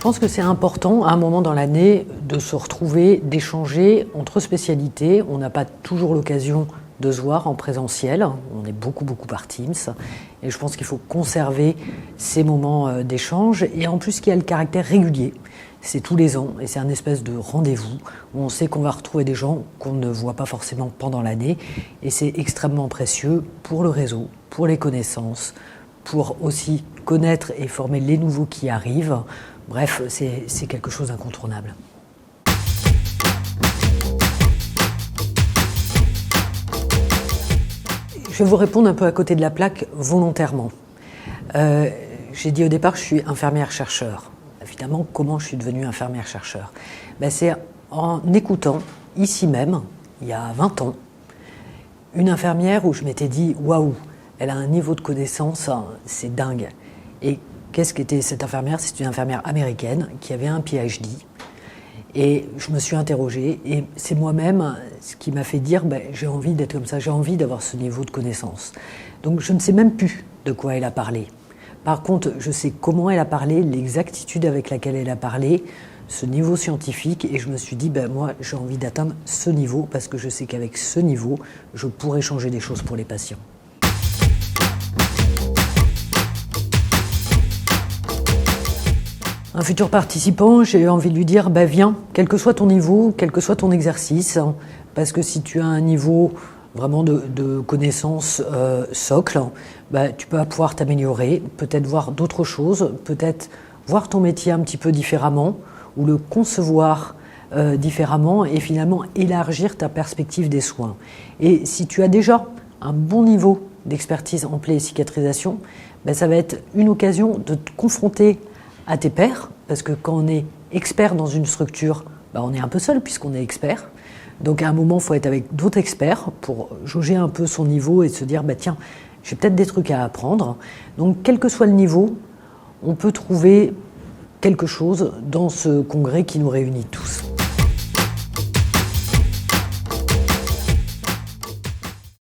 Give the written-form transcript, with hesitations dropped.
pense que c'est important à un moment dans l'année de se retrouver, d'échanger entre spécialités. On n'a pas toujours l'occasion de se voir en présentiel. On est beaucoup par Teams. Et je pense qu'il faut conserver ces moments d'échange. Et en plus, qu'il y a le caractère régulier. C'est tous les ans et c'est un espèce de rendez-vous où on sait qu'on va retrouver des gens qu'on ne voit pas forcément pendant l'année. Et c'est extrêmement précieux pour le réseau, pour les connaissances, pour aussi connaître et former les nouveaux qui arrivent. Bref, c'est quelque chose d'incontournable. Je vais vous répondre un peu à côté de la plaque volontairement. J'ai dit au départ que je suis infirmière-chercheur. Évidemment, comment je suis devenue infirmière-chercheur ? C'est en écoutant, ici même, il y a 20 ans, une infirmière où je m'étais dit « Waouh, elle a un niveau de connaissance, c'est dingue ». Et qu'est-ce qu'était cette infirmière ? C'est une infirmière américaine qui avait un PhD. Et je me suis interrogée et c'est moi-même ce qui m'a fait dire j'ai envie d'être comme ça, j'ai envie d'avoir ce niveau de connaissance. Donc je ne sais même plus de quoi elle a parlé. Par contre, je sais comment elle a parlé, l'exactitude avec laquelle elle a parlé, ce niveau scientifique, et je me suis dit, moi, j'ai envie d'atteindre ce niveau, parce que je sais qu'avec ce niveau, je pourrais changer des choses pour les patients. Un futur participant, j'ai envie de lui dire, viens, quel que soit ton niveau, quel que soit ton exercice, parce que si tu as un niveau vraiment de connaissances socle, tu vas pouvoir t'améliorer, peut-être voir d'autres choses, peut-être voir ton métier un petit peu différemment ou le concevoir différemment et finalement élargir ta perspective des soins. Et si tu as déjà un bon niveau d'expertise en plaie et cicatrisation, ça va être une occasion de te confronter à tes pairs, parce que quand on est expert dans une structure, on est un peu seul puisqu'on est expert. Donc à un moment, il faut être avec d'autres experts pour jauger un peu son niveau et se dire tiens, j'ai peut-être des trucs à apprendre. Donc quel que soit le niveau, on peut trouver quelque chose dans ce congrès qui nous réunit tous.